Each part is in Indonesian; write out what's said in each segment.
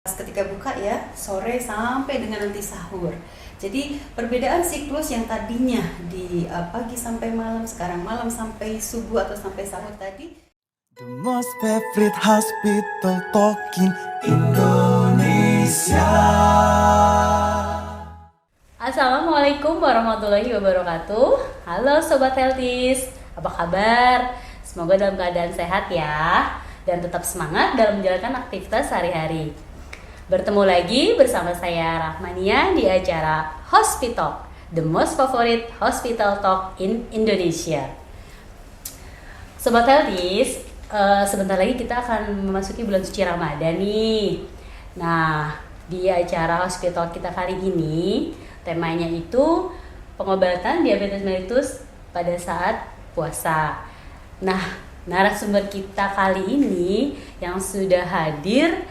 ketika buka ya, sore sampai dengan nanti sahur. Jadi perbedaan siklus yang tadinya di pagi sampai malam, sekarang malam sampai subuh atau sampai sahur tadi. The most favorite hospital talk in Indonesia. Assalamualaikum warahmatullahi wabarakatuh. Halo Sobat Healthies, apa kabar? Semoga dalam keadaan sehat ya, dan tetap semangat dalam menjalankan aktivitas sehari-hari. Bertemu lagi bersama saya Rahmania di acara Hospital, the most favorite hospital talk in Indonesia. Sobat Healthies, sebentar lagi kita akan memasuki bulan suci Ramadan nih. Nah, di acara Hospital kita kali ini temanya itu pengobatan diabetes mellitus pada saat puasa. Nah, narasumber kita kali ini yang sudah hadir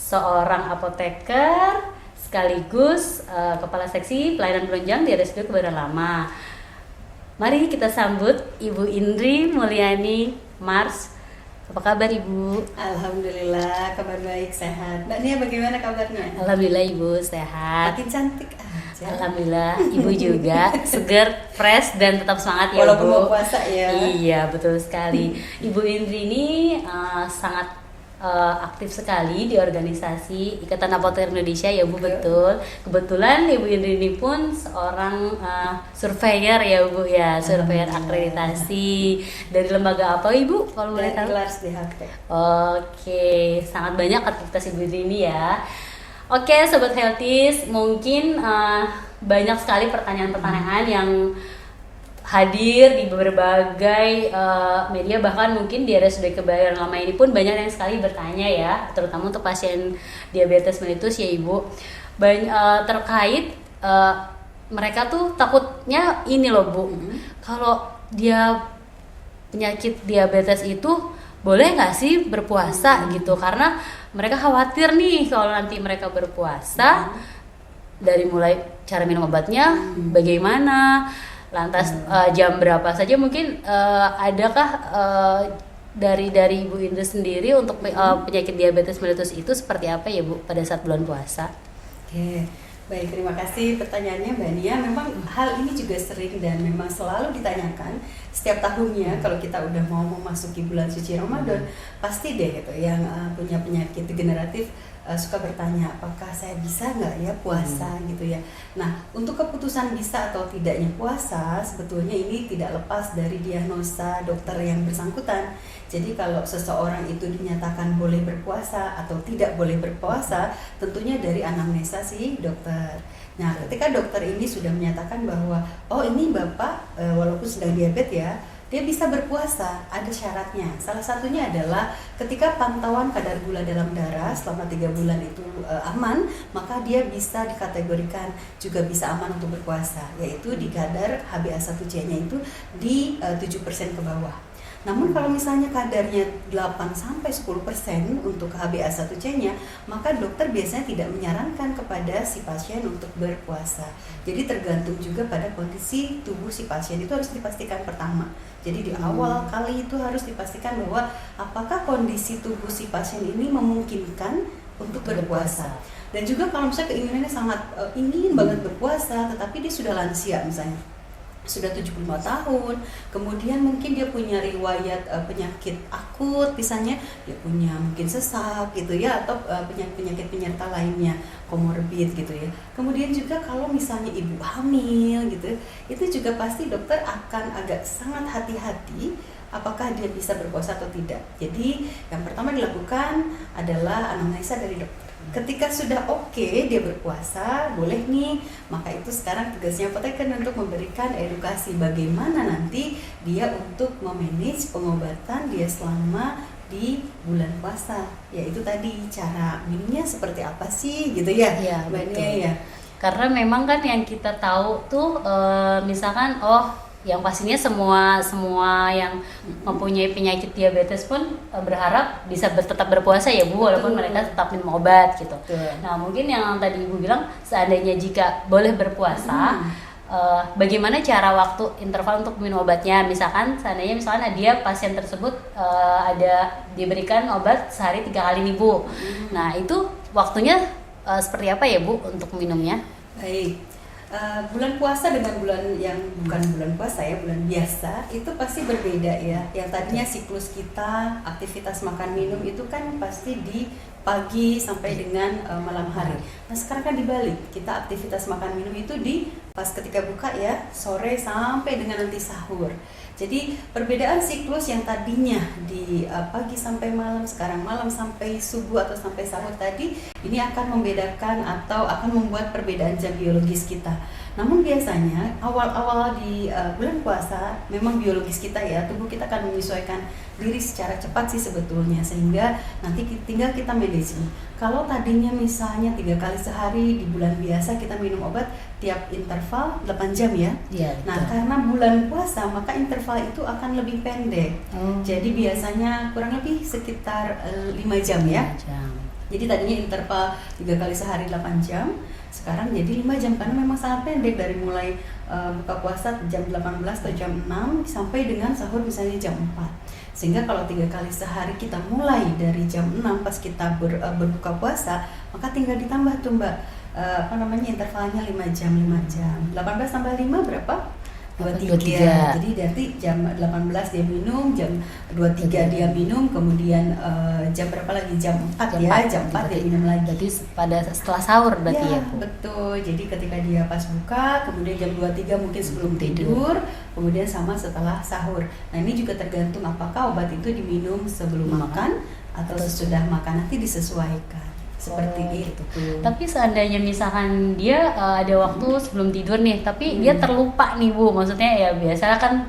seorang apoteker sekaligus kepala seksi pelayanan penunjang di RSUD Kebayoran Lama. Mari kita sambut Ibu Indri Mulyani Mars. Apa kabar Ibu? Alhamdulillah, kabar baik, sehat. Mbak Nia bagaimana kabarnya? Alhamdulillah Ibu sehat. Makin cantik aja. Alhamdulillah Ibu juga segar, fresh dan tetap semangat ya Walaupun Bu. mau puasa ya. Iya betul sekali. Ibu Indri ini sangat aktif sekali di organisasi Ikatan Apoteker Indonesia ya Bu, betul. Kebetulan Ibu Indri ini pun seorang surveyor ya Bu ya, surveyor akreditasi dari lembaga apa Ibu kalau boleh tahu? Lars DHP. Oke, sangat banyak aktivitas Ibu Indri ini ya. Oke, Sobat Healthies, mungkin banyak sekali pertanyaan-pertanyaan yang hadir di berbagai media, bahkan mungkin di RSUD Kebayoran Lama ini pun banyak yang sekali bertanya ya, terutama untuk pasien diabetes mellitus ya Ibu. Terkait mereka tuh takutnya ini loh Bu, kalau dia penyakit diabetes itu boleh nggak sih berpuasa gitu, karena mereka khawatir nih kalau nanti mereka berpuasa dari mulai cara minum obatnya bagaimana, lantas jam berapa saja mungkin, adakah dari Ibu Indri sendiri untuk penyakit diabetes mellitus itu seperti apa ya Bu pada saat bulan puasa? Oke, baik, terima kasih pertanyaannya Mbak Nia. Memang hal ini juga sering dan memang selalu ditanyakan setiap tahunnya kalau kita udah mau memasuki bulan suci Ramadan. Pasti deh gitu yang punya penyakit degeneratif suka bertanya, apakah saya bisa nggak ya puasa gitu ya. Nah, untuk keputusan bisa atau tidaknya puasa sebetulnya ini tidak lepas dari diagnosa dokter yang bersangkutan. Jadi kalau seseorang itu dinyatakan boleh berpuasa atau tidak boleh berpuasa, tentunya dari anamnesa si dokter. Nah, ketika dokter ini sudah menyatakan bahwa oh ini Bapak walaupun sedang diabetes ya, dia bisa berpuasa, ada syaratnya. Salah satunya adalah ketika pantauan kadar gula dalam darah selama 3 bulan itu aman, maka dia bisa dikategorikan juga bisa aman untuk berpuasa, yaitu di kadar HbA1c-nya itu di 7% ke bawah. Namun kalau misalnya kadarnya 8-10% untuk HbA1c-nya, maka dokter biasanya tidak menyarankan kepada si pasien untuk berpuasa. Jadi tergantung juga pada kondisi tubuh si pasien, itu harus dipastikan pertama. Jadi di awal kali itu harus dipastikan bahwa apakah kondisi tubuh si pasien ini memungkinkan untuk berpuasa. Dan juga kalau misalnya keinginannya sangat ingin banget berpuasa, tetapi dia sudah lansia misalnya, sudah 75 tahun, kemudian mungkin dia punya riwayat penyakit akut, misalnya dia punya mungkin sesak gitu ya, atau penyakit penyerta lainnya, komorbid gitu ya. Kemudian juga kalau misalnya ibu hamil gitu, itu juga pasti dokter akan agak sangat hati-hati apakah dia bisa berpuasa atau tidak. Jadi yang pertama dilakukan adalah anamnesa dari dokter. Ketika sudah oke dia berpuasa, boleh nih, maka itu sekarang tugasnya apoteker untuk memberikan edukasi bagaimana nanti dia untuk memanage pengobatan dia selama di bulan puasa. Yaitu tadi cara minumnya seperti apa sih gitu ya, Iya, Mbak betul. Nia ya. Karena memang kan yang kita tahu tuh misalkan yang pastinya semua yang mempunyai penyakit diabetes pun berharap bisa tetap berpuasa ya Bu, walaupun mereka tetap minum obat gitu. Betul. Nah mungkin yang tadi Ibu bilang seandainya jika boleh berpuasa, bagaimana cara waktu interval untuk minum obatnya. Misalkan seandainya dia pasien tersebut diberikan obat sehari 3 kali nih Bu. Nah itu waktunya seperti apa ya Bu untuk minumnya? Baik, bulan puasa dengan bulan yang bukan bulan puasa ya, bulan biasa itu pasti berbeda ya. Yang tadinya siklus kita aktivitas makan minum itu kan pasti di pagi sampai dengan malam hari. Nah sekarang kan dibalik, kita aktivitas makan minum itu di pas ketika buka ya, sore sampai dengan nanti sahur. Jadi perbedaan siklus yang tadinya di pagi sampai malam, sekarang malam sampai subuh atau sampai sahur tadi, ini akan membedakan atau akan membuat perbedaan jam biologis kita. Namun biasanya awal-awal di bulan puasa memang biologis kita ya, tubuh kita akan menyesuaikan diri secara cepat sih sebetulnya, sehingga nanti tinggal kita manage. Kalau tadinya misalnya 3 kali sehari di bulan biasa kita minum obat tiap interval 8 jam ya. Iya, Nah, karena bulan puasa maka interval itu akan lebih pendek. Jadi biasanya kurang lebih sekitar 5 jam ya. 5 jam. Jadi tadinya interval 3 kali sehari 8 jam, sekarang jadi 5 jam karena memang sangat pendek dari mulai buka puasa jam 18 atau jam 6 sampai dengan sahur misalnya jam 4. Sehingga kalau 3 kali sehari kita mulai dari jam 6 pas kita berbuka puasa, maka tinggal ditambah tuh Mbak intervalnya 5 jam 5 jam. 18 tambah 5 berapa? 23. Jadi dari jam 18 dia minum, jam 23 dia minum, kemudian jam berapa lagi? Jam 4 ya, jam 4 dia minum lagi. Berarti pada setelah sahur berarti ya Bu? Betul, jadi ketika dia pas buka, kemudian jam 23 mungkin sebelum tidur, kemudian sama setelah sahur. Nah ini juga tergantung apakah obat itu diminum sebelum makan atau sesudah makan, nanti disesuaikan. Seperti itu. Tapi seandainya misalkan dia ada waktu sebelum tidur nih, tapi dia terlupa nih Bu, maksudnya ya biasa kan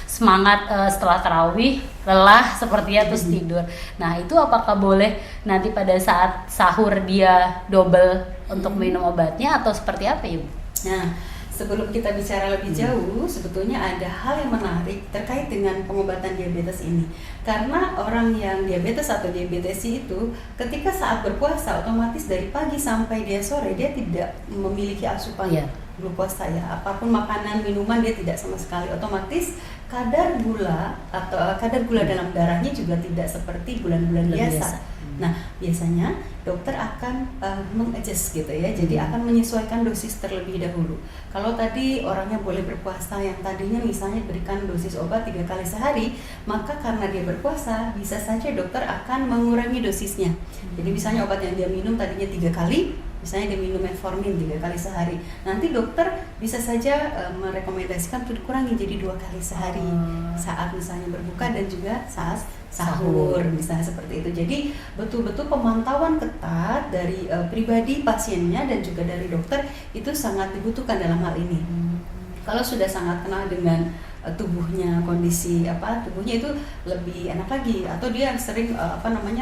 semangat setelah tarawih, lelah sepertinya terus tidur. Nah itu apakah boleh nanti pada saat sahur dia double untuk minum obatnya atau seperti apa ya Bu? Nah sebelum kita bicara lebih jauh, sebetulnya ada hal yang menarik terkait dengan pengobatan diabetes ini. Karena orang yang diabetes atau diabetesi itu ketika saat berpuasa otomatis dari pagi sampai dia sore dia tidak memiliki asupan glukosa ya. Apapun makanan, minuman dia tidak sama sekali. Otomatis kadar gula atau kadar gula dalam darahnya juga tidak seperti bulan-bulan biasa. Nah, biasanya dokter akan mengadjust gitu ya, jadi akan menyesuaikan dosis terlebih dahulu. Kalau tadi orangnya boleh berpuasa yang tadinya misalnya berikan dosis obat 3 kali sehari, maka karena dia berpuasa, bisa saja dokter akan mengurangi dosisnya. Jadi misalnya obat yang dia minum tadinya 3 kali, misalnya dia minum metformin 3 kali sehari, nanti dokter bisa saja merekomendasikan untuk dikurangi jadi 2 kali sehari saat misalnya berbuka dan juga saat sahur misalnya seperti itu. Jadi betul-betul pemantauan ketat dari pribadi pasiennya dan juga dari dokter itu sangat dibutuhkan dalam hal ini. Kalau sudah sangat kenal dengan tubuhnya, kondisi tubuhnya itu lebih enak lagi, atau dia sering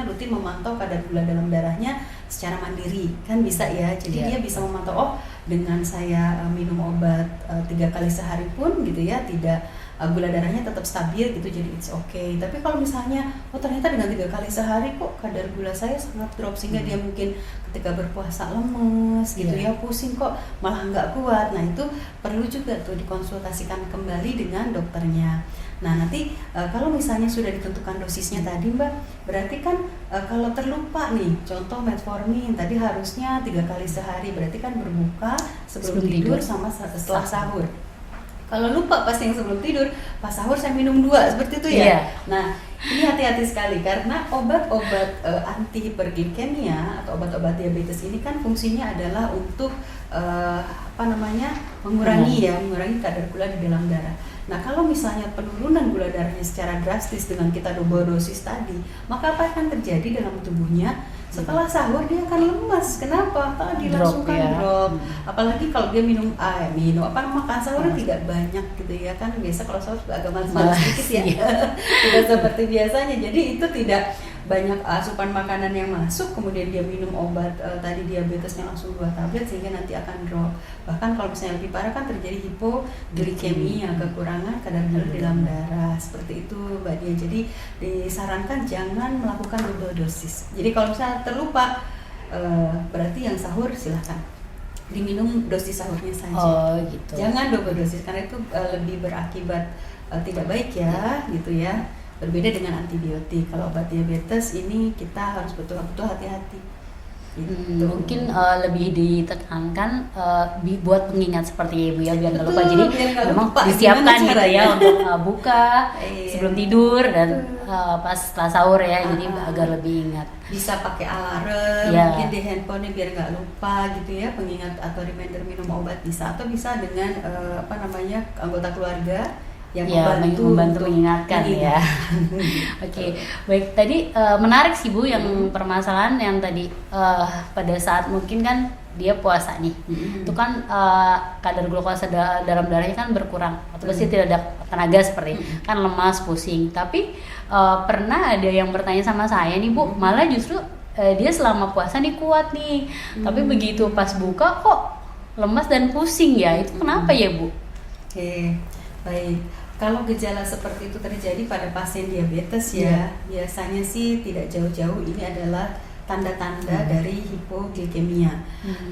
rutin memantau kadar gula dalam darahnya secara mandiri kan bisa ya. Jadi dia bisa memantau dengan saya minum obat 3 kali sehari pun gitu ya tidak gula darahnya tetap stabil gitu, jadi it's okay. Tapi kalau misalnya ternyata dengan 3 kali sehari kok kadar gula saya sangat drop sehingga dia mungkin ketika berpuasa lemes gitu ya, pusing kok malah nggak kuat. Nah itu perlu juga tuh dikonsultasikan kembali dengan dokternya. Nah nanti kalau misalnya sudah ditentukan dosisnya tadi Mbak, berarti kan kalau terlupa nih, contoh metformin tadi harusnya 3 kali sehari, berarti kan berbuka sebelum tidur sama setelah sahur. Kalau lupa pas yang sebelum tidur, pas sahur saya minum 2, seperti itu ya. Nah ini hati-hati sekali karena obat-obat anti hiperglikemia atau obat-obat diabetes ini kan fungsinya adalah untuk mengurangi kadar gula di dalam darah. Nah kalau misalnya penurunan gula darahnya secara drastis dengan kita double dosis tadi, maka apa akan terjadi dalam tubuhnya? Setelah sahur dia akan lemas. Kenapa? Tadi langsung drop. Apalagi kalau dia makan sahurnya tidak banyak gitu ya kan. Biasa kalau sahur agak malas sedikit ya. Tidak seperti biasanya. Jadi itu tidak banyak asupan makanan yang masuk, kemudian dia minum obat tadi diabetesnya langsung 2 tablet sehingga nanti akan drop. Bahkan kalau misalnya lebih parah kan terjadi hipoglikemia, kekurangan kadar gula dalam darah. Seperti itu Mbak Dia. Jadi disarankan jangan melakukan double dosis. Jadi kalau misalnya terlupa berarti yang sahur silahkan diminum dosis sahurnya saja. Oh gitu. Jangan double dosis karena itu lebih berakibat tidak baik ya, gitu ya. Berbeda dengan antibiotik. Kalau obat diabetes ini kita harus betul-betul hati-hati. Gitu. Mungkin lebih ditekankan buat pengingat seperti Ibu ya, biar nggak lupa. Betul, Jadi biar nggak memang lupa. disiapkan Gimana gitu ya caranya? untuk buka Iya. sebelum tidur dan pas setelah sahur ya, jadi agar lebih ingat. Bisa pakai alarm, Ya. mungkin di handphone biar nggak lupa gitu ya, pengingat atau reminder minum obat bisa, atau bisa dengan anggota keluarga yang Ya, membantu untuk mengingatkan ya. mengingat. Oke, baik, tadi menarik sih Bu yang permasalahan yang tadi pada saat mungkin kan dia puasa nih, itu kan kadar glukosa dalam darahnya kan berkurang, atau pasti tidak ada tenaga seperti kan, lemas, pusing. Tapi pernah ada yang bertanya sama saya nih Bu, malah justru dia selama puasa nih kuat nih, tapi begitu pas buka kok lemas dan pusing ya, itu kenapa ya Bu? Oke, baik. Kalau gejala seperti itu terjadi pada pasien diabetes ya, biasanya sih tidak jauh-jauh ini adalah tanda-tanda dari hipoglikemia.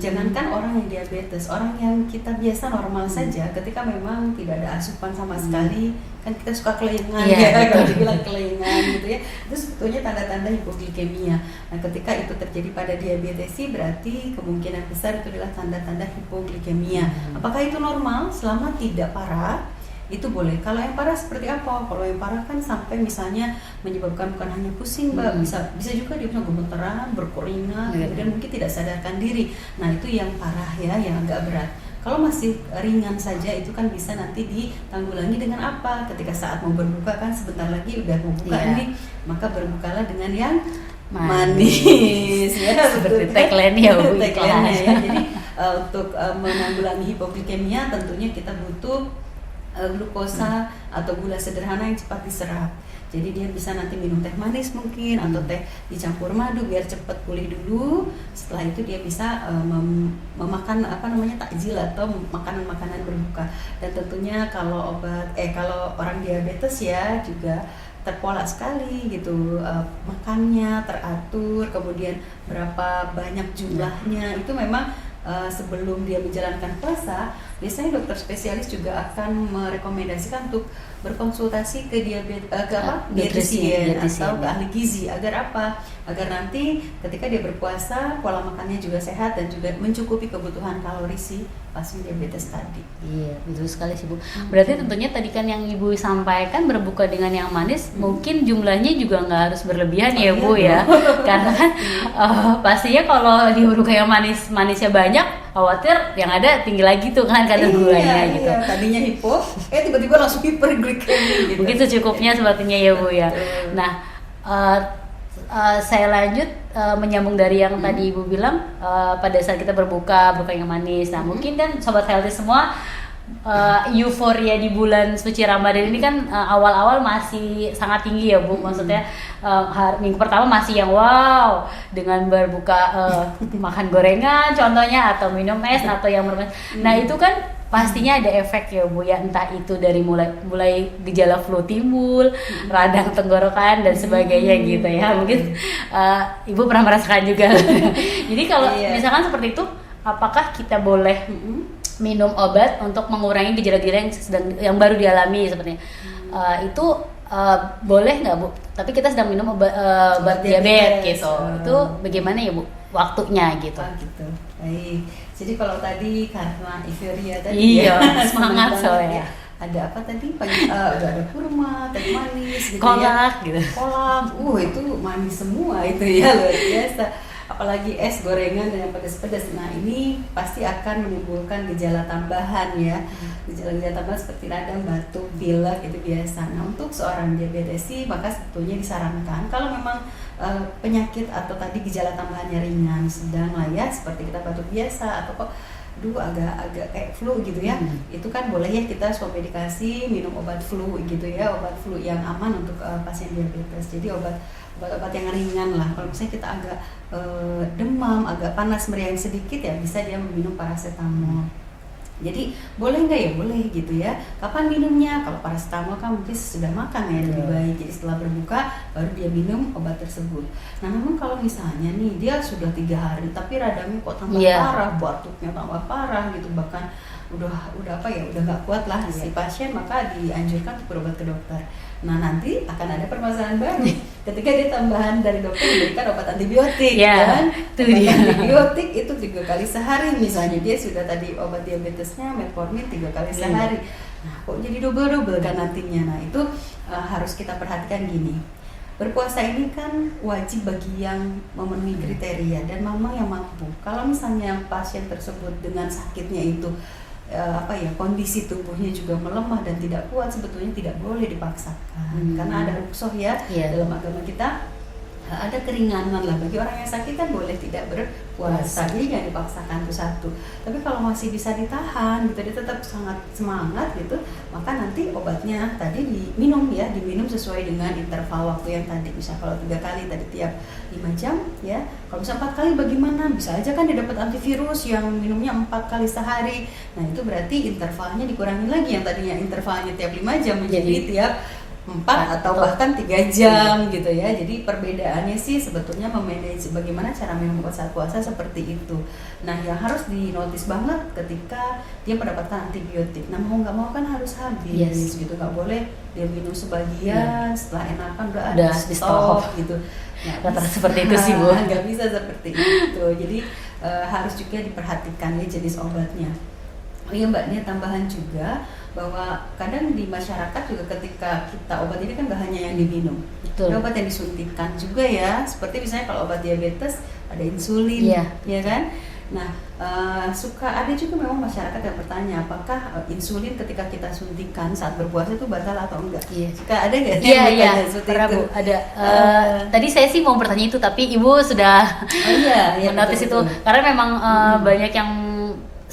Jangankan orang yang diabetes, orang yang kita biasa normal saja, ketika memang tidak ada asupan sama sekali, kan kita suka kelingan ya, kalau dibilang kelingan gitu ya, itu sebetulnya tanda-tanda hipoglikemia. Nah, ketika itu terjadi pada diabetes sih berarti kemungkinan besar itu adalah tanda-tanda hipoglikemia. Apakah itu normal? Selama tidak parah, itu boleh. Kalau yang parah seperti apa? Kalau yang parah kan sampai misalnya menyebabkan bukan hanya pusing, Mbak, bisa juga dia bisa gemeteran, berkeringat, kemudian mungkin tidak sadarkan diri. Nah, itu yang parah ya, yang agak berat. Kalau masih ringan saja itu kan bisa nanti ditanggulangi dengan apa? Ketika saat mau berbuka kan sebentar lagi udah mau buka nih, maka berbukalah dengan yang manis ya, seperti tagline ya Bu. Tagline ya. Jadi untuk menanggulangi hipoglikemia tentunya kita butuh glukosa atau gula sederhana yang cepat diserap. Jadi dia bisa nanti minum teh manis mungkin atau teh dicampur madu biar cepat pulih dulu. Setelah itu dia bisa memakan takjil atau makanan-makanan berbuka. Dan tentunya kalau orang diabetes ya juga terpola sekali gitu, makannya teratur, kemudian berapa banyak jumlahnya itu memang sebelum dia menjalankan puasa, biasanya dokter spesialis juga akan merekomendasikan untuk berkonsultasi ke dietitian atau ke ahli gizi. Agar apa? Agar nanti ketika dia berpuasa, pola makannya juga sehat dan juga mencukupi kebutuhan kalori si pasien diabetes tadi. Iya, betul sekali sih Bu. Berarti tentunya tadi kan yang Ibu sampaikan berbuka dengan yang manis, mungkin jumlahnya juga nggak harus berlebihan ya Bu ya. Karena kan pastinya kalau di berbuka yang manisnya banyak, khawatir yang ada tinggi lagi tuh kan kadar gulanya gitu. Iya. Tadinya hipo, tiba-tiba langsung hiperglikemi gitu. Begitu cukupnya sepertinya ya Bu ya. Nah, saya lanjut menyambung dari yang tadi Ibu bilang, pada saat kita berbuka yang manis. Nah, mungkin kan Sobat Healthy semua euforia di bulan suci Ramadan ini kan awal-awal masih sangat tinggi ya Bu. Maksudnya minggu pertama masih yang wow dengan berbuka makan gorengan contohnya, atau minum es atau yang bermain. Nah, itu kan pastinya ada efek ya Bu ya, entah itu dari mulai gejala flu timbul, radang tenggorokan dan sebagainya gitu ya. Mungkin Ibu pernah merasakan juga. Jadi kalau misalkan seperti itu, apakah kita boleh minum obat untuk mengurangi gejala-gejala yang baru dialami seperti itu boleh nggak Bu? Tapi kita sedang minum obat diabetes gitu. Itu bagaimana ya Bu? Waktunya gitu. Gitu. Baik. Jadi kalau tadi karena euforia tadi semangat soalnya. Ada apa tadi? Ada kurma, teh manis, gitu kolak, ya. gitu. Kolak, itu manis semua itu ya, luar biasa. Apalagi es gorengan dan yang pedas-pedas. Nah, ini pasti akan menimbulkan gejala tambahan ya. Gejala-gejala tambahan seperti radang, batuk, pilek itu biasa. Nah, untuk seorang diabetes maka sebetulnya disarankan kalau memang penyakit atau tadi gejala tambahannya ringan, sedang lah ya, seperti kita batuk biasa atau kok agak kayak flu gitu ya, itu kan boleh ya kita swab medikasi, minum obat flu gitu ya, obat flu yang aman untuk pasien diabetes. Jadi obat-obat yang ringan lah. Kalau misalnya kita agak demam, agak panas meriang sedikit ya bisa dia minum paracetamol. Jadi boleh nggak ya? Boleh gitu ya. Kapan minumnya? Kalau paracetamol kan mungkin sudah makan ya, lebih baik. Jadi setelah berbuka baru dia minum obat tersebut. Nah memang kalau misalnya nih dia sudah 3 hari tapi radangnya kok tambah parah, batuknya tambah parah gitu, bahkan udah apa ya, udah nggak kuat lah si pasien, maka dianjurkan untuk berobat ke dokter. Nah nanti akan ada permasalahan baru ketika dia tambahan dari dokter memberikan obat antibiotik, kan? Obat antibiotik itu 3 kali sehari misalnya, dia sudah tadi obat diabetesnya metformin 3 kali sehari. Nah kok jadi double kan nantinya. Nah itu harus kita perhatikan gini. Berpuasa ini kan wajib bagi yang memenuhi kriteria dan memang yang mampu. Kalau misalnya pasien tersebut dengan sakitnya itu kondisi tubuhnya juga melemah dan tidak kuat, sebetulnya tidak boleh dipaksakan. Karena ada rukhsah dalam agama kita, ada keringanan lah bagi orang yang sakit, kan boleh tidak berpuasa, jadi jangan dipaksakan itu satu. Tapi kalau masih bisa ditahan gitu, dia tetap sangat semangat gitu, maka nanti obatnya tadi diminum sesuai dengan interval waktu yang tadi. Bisa kalau 3 kali tadi tiap 5 jam ya, kalau bisa 4 kali bagaimana, bisa aja kan dia dapat antivirus yang minumnya 4 kali sehari. Nah itu berarti intervalnya dikurangin lagi, yang tadinya intervalnya tiap 5 jam menjadi tiap 4 atau bahkan 3 jam gitu ya. Jadi perbedaannya sih sebetulnya memanage bagaimana cara minum obat saat puasa seperti itu. Nah yang harus dinotis banget ketika dia mendapatkan antibiotik, nah mau nggak mau kan harus habis gitu, nggak boleh dia minum sebagian setelah enakan udah di stop gitu. Rata-rata seperti itu sih Bu, nggak bisa seperti itu. Jadi harus juga diperhatikan ya jenis obatnya. Oh iya Mbak, ini tambahan juga bahwa kadang di masyarakat juga ketika kita obat ini kan gak hanya yang diminum, ada obat yang disuntikan juga ya, seperti misalnya kalau obat diabetes ada insulin, ya kan? Nah suka ada juga memang masyarakat yang bertanya apakah insulin ketika kita suntikan saat berpuasa itu batal atau enggak? Suka ada nggak? Iya, pernah Bu, ada. Tadi saya sih mau bertanya itu, tapi Ibu sudah menotis itu, karena memang banyak yang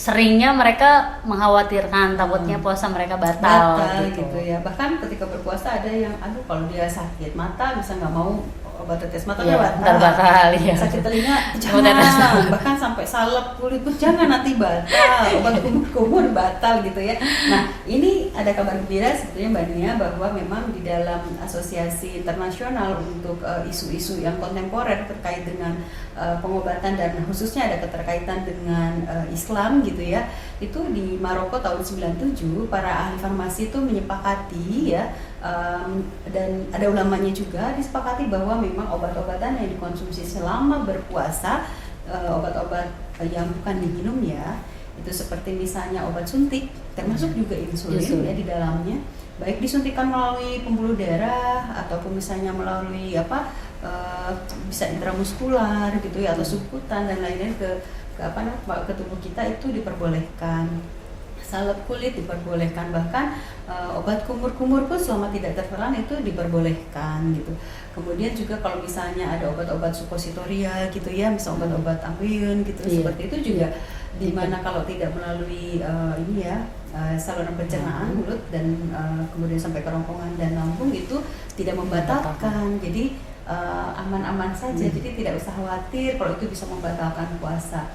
seringnya mereka mengkhawatirkan takutnya puasa mereka batal gitu ya. Bahkan ketika berpuasa ada yang kalau dia sakit mata bisa nggak mau obat tetes mata batal, sakit telinga jangan, bahkan sampai salep kulit pun jangan, nanti batal, obat kumur batal gitu ya. Nah ini ada kabar gembira sebetulnya Mbak Nia, bahwa memang di dalam asosiasi internasional untuk isu-isu yang kontemporer terkait dengan pengobatan dan khususnya ada keterkaitan dengan Islam gitu ya, itu di Maroko tahun 97 para ahli farmasi itu menyepakati ya, dan ada ulamanya juga disepakati bahwa memang obat-obatan yang dikonsumsi selama berpuasa, obat-obat yang bukan diminum ya, itu seperti misalnya obat suntik termasuk juga insulin ya di dalamnya, baik disuntikan melalui pembuluh darah ataupun misalnya melalui bisa intramuskular gitu ya, atau subkutan dan lain-lain ke tubuh kita, itu diperbolehkan. Salep kulit diperbolehkan, bahkan obat kumur-kumur pun selama tidak tertelan itu diperbolehkan gitu. Kemudian juga kalau misalnya ada obat-obat supositoria gitu ya, misal obat-obat ambeien gitu, seperti itu juga, dimana kalau tidak melalui saluran pencernaan mulut dan kemudian sampai kerongkongan dan lambung itu tidak membatalkan. Jadi aman-aman saja, jadi tidak usah khawatir kalau itu bisa membatalkan puasa.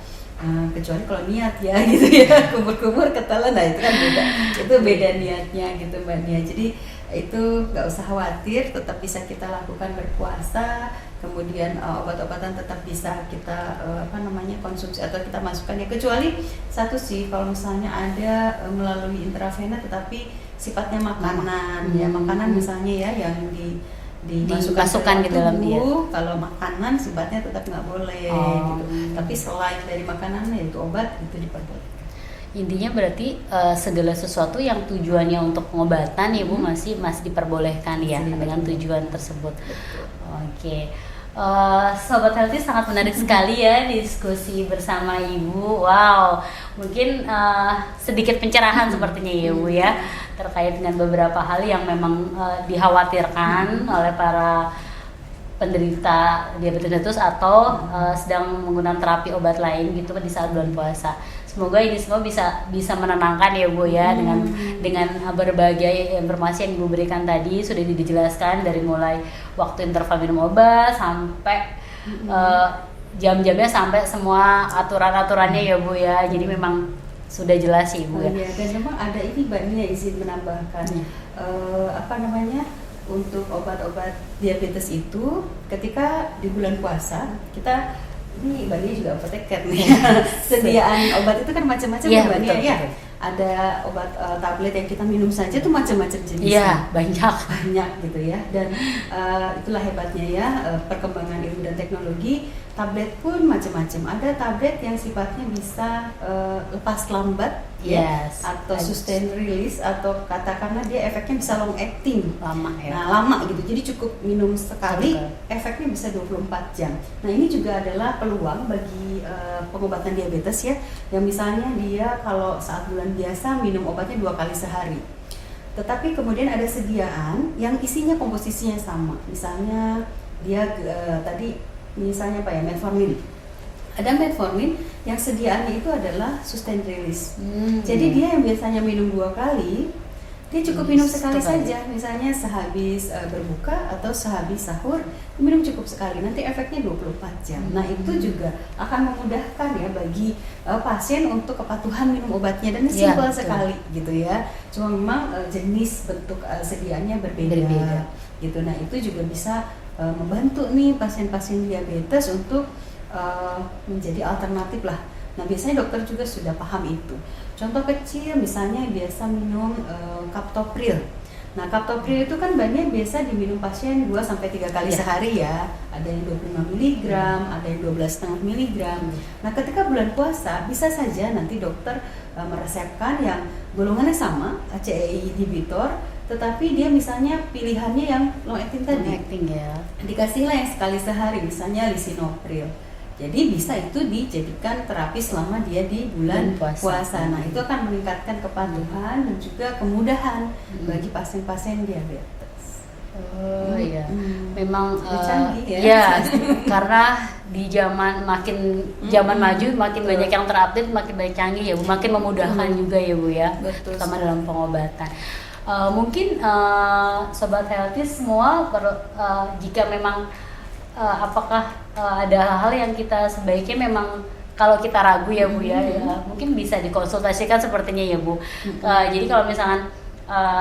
Kecuali kalau niat ya gitu ya, kumur-kumur ketelan, nah itu kan beda, itu beda niatnya gitu Mbak Nia. Jadi itu nggak usah khawatir, tetap bisa kita lakukan berpuasa. Kemudian obat-obatan tetap bisa kita konsumsi atau kita masukkan ya, kecuali satu sih, kalau misalnya ada melalui intravena tetapi sifatnya makanan ya, makanan misalnya ya yang dimasukkan ke dalam tubuh, kalau makanan sifatnya tetap nggak boleh gitu. Tapi selain dari makanan yaitu obat itu diperbolehkan. Intinya berarti segala sesuatu yang tujuannya untuk pengobatan ya Bu masih diperbolehkan ya dengan tujuan tersebut. Oke. Sobat Healthy, sangat menarik sekali ya diskusi bersama Ibu. Wow, mungkin sedikit pencerahan sepertinya ya Bu ya, terkait dengan beberapa hal yang memang dikhawatirkan oleh para penderita diabetes mellitus atau sedang menggunakan terapi obat lain gitu di saat bulan puasa. Semoga ini semua bisa menenangkan ya Bu ya, dengan berbagai informasi yang Ibu berikan tadi, sudah dijelaskan dari mulai waktu interval minum obat sampai jam-jamnya, sampai semua aturan-aturannya ya Bu ya. Jadi memang sudah jelas sih Bu ya. Iya, dan memang ada ini Mbak Nia, izin menambahkan untuk obat-obat diabetes itu ketika di bulan puasa kita ini Mbak Nia juga apoteker nih. Sediaan obat itu kan macam-macam Iya, Mbak Nia betul, ya. betul. Ada obat tablet yang kita minum saja tuh macam-macam jenisnya. Iya, banyak. Banyak gitu ya. Dan itulah hebatnya ya perkembangan ilmu dan teknologi. Tablet pun macam-macam. Ada tablet yang sifatnya bisa lepas lambat ya, Yes. atau sustain release, atau katakanlah dia efeknya bisa long acting. Lama ya. Nah, lama gitu. Jadi cukup minum sekali, Betul. efeknya bisa 24 jam. Nah, ini juga adalah peluang bagi pengobatan diabetes ya, yang misalnya dia kalau saat bulan biasa minum obatnya 2 kali sehari. Tetapi kemudian ada sediaan yang isinya komposisinya sama. Misalnya dia tadi misalnya apa ya, metformin. Ada metformin yang sediaannya itu adalah sustain release. Jadi dia yang biasanya minum 2 kali, dia cukup minum sekali saja. Misalnya sehabis berbuka atau sehabis sahur, minum cukup sekali. Nanti efeknya 24 jam. Nah, itu juga akan memudahkan ya bagi pasien untuk kepatuhan minum obatnya, dan Iya, simpel betul. sekali gitu ya. Cuma memang jenis bentuk sediaannya berbeda. Gitu. Nah, itu juga bisa membantu nih pasien-pasien diabetes untuk menjadi alternatif lah. Nah, biasanya dokter juga sudah paham itu. Contoh kecil misalnya biasa minum captopril. Nah, captopril itu kan banyak biasa diminum pasien 2-3 kali Iya. sehari ya. Ada yang 25 mg, ada yang 12,5 mg. Nah, ketika bulan puasa bisa saja nanti dokter meresepkan yang golongannya sama, ACE inhibitor, tetapi dia misalnya pilihannya yang long acting tadi. Acting ya. Dikasihlah yang sekali sehari, misalnya lisinopril. Jadi bisa itu dijadikan terapi selama dia di bulan puasa. Nah, itu akan meningkatkan kepatuhan dan juga kemudahan bagi pasien-pasien diabetes. Oh iya, memang canggih ya. ya, karena di zaman maju makin banyak yang terupdate, makin banyak canggih ya Bu, makin memudahkan juga ya Bu ya, Betul terutama sekali. dalam pengobatan. Mungkin sobat healthy semua jika memang apakah ada hal-hal yang kita sebaiknya memang kalau kita ragu ya Bu ya, mungkin bisa dikonsultasikan sepertinya ya Bu. Jadi kalau misalkan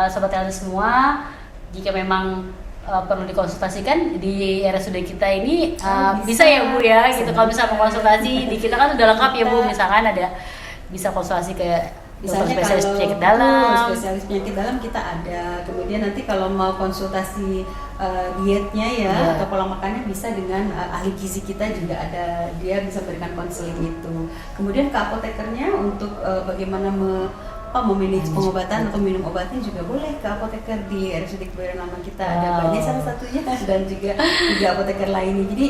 sobat healthy semua, jika memang perlu dikonsultasikan di RSUD kita ini bisa ya Bu ya, gitu. Kalau misalnya mau konsultasi di kita kan udah lengkap ya Bu, misalkan ada bisa konsultasi ke Misalnya spesialis kalau penyakit dalam. spesialis penyakit dalam kita ada. Kemudian nanti kalau mau konsultasi dietnya ya atau pola makannya bisa dengan ahli gizi kita juga ada. Dia bisa berikan konseling itu. Kemudian ke apotekernya untuk bagaimana memanage pengobatan atau minum obatnya juga boleh ke apoteker di RSUD Kebayoran Lama kita. Ada banyak salah satunya dan juga apoteker lainnya. Jadi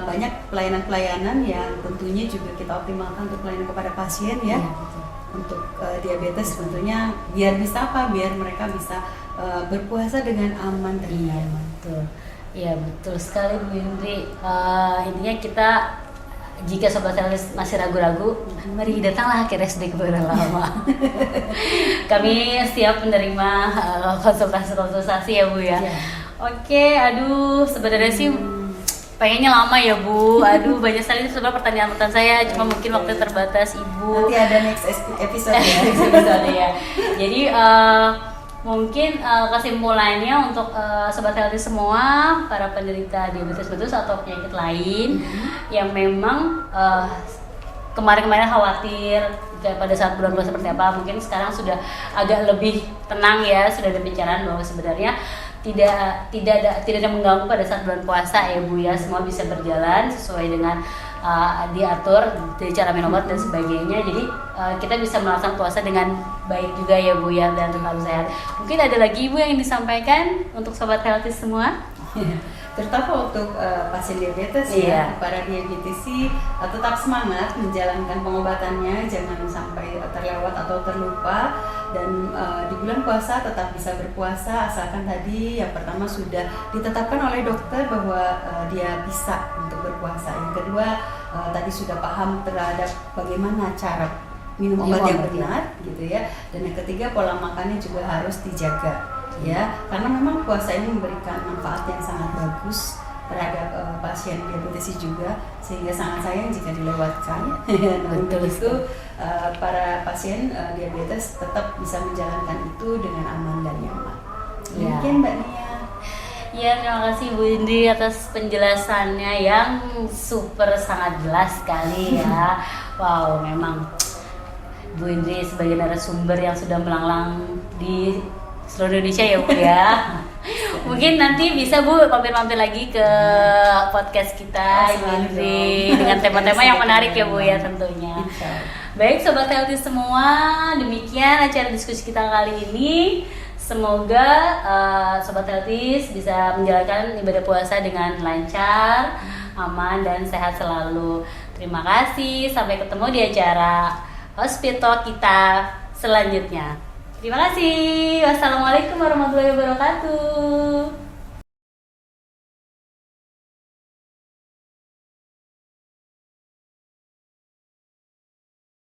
banyak pelayanan-pelayanan yang tentunya juga kita optimalkan untuk pelayanan kepada pasien ya. Untuk diabetes tentunya biar bisa biar mereka bisa berpuasa dengan aman dan nyaman. Betul. Iya betul sekali Bu Indri. Intinya kita jika sobat health masih ragu-ragu, mari datanglah ke RSUD Kebayoran Lama. Kami siap menerima konsultasi ya Bu ya. Oke, aduh sebenarnya sih pengennya lama ya Bu. Aduh banyak sekali sebenarnya pertanyaan saya, cuma mungkin waktu terbatas Ibu. Nanti ada next episode ya. Episode ya. Jadi mungkin kesimpulannya untuk sobat healthy semua, para penderita diabetes mellitus atau penyakit lain yang memang kemarin-kemarin khawatir pada saat bulan puasa seperti apa, mungkin sekarang sudah agak lebih tenang ya, sudah ada pembicaraan bahwa sebenarnya tidak ada mengganggu pada saat bulan puasa ya Bu ya, semua bisa berjalan sesuai dengan diatur dari cara minum obat dan sebagainya. Jadi kita bisa melaksanakan puasa dengan baik juga ya Bu ya, dan tetap sehat. Mungkin ada lagi Ibu yang disampaikan untuk sobat healthy semua? Terutama untuk pasien diabetes ya, para diabetesi tetap semangat menjalankan pengobatannya, jangan sampai terlewat atau terlupa. Dan di bulan puasa tetap bisa berpuasa asalkan tadi yang pertama sudah ditetapkan oleh dokter bahwa dia bisa untuk berpuasa. Yang kedua tadi sudah paham terhadap bagaimana cara minum obat yang benar gitu ya. Dan yang ketiga pola makannya juga harus dijaga ya, karena memang puasa ini memberikan manfaat yang sangat bagus terhadap pasien diabetes juga, sehingga sangat sayang jika dilewatkan. Nah, untuk itu para pasien diabetes tetap bisa menjalankan itu dengan aman dan nyaman. Demikian Mbak Nia. Ya, terima kasih Bu Indri atas penjelasannya yang super sangat jelas sekali ya. Wow, memang Bu Indri sebagai narasumber yang sudah melanglang di seluruh Indonesia ya Bu ya. Mungkin nanti bisa Bu mampir-mampir lagi ke podcast kita Bu Indri dengan tema-tema yang menarik ya Bu ya tentunya. Baik Sobat Healthy semua, demikian acara diskusi kita kali ini. Semoga Sobat Healthy bisa menjalankan ibadah puasa dengan lancar, aman dan sehat selalu. Terima kasih, sampai ketemu di acara Hospital kita selanjutnya. Terima kasih. Wassalamualaikum warahmatullahi wabarakatuh.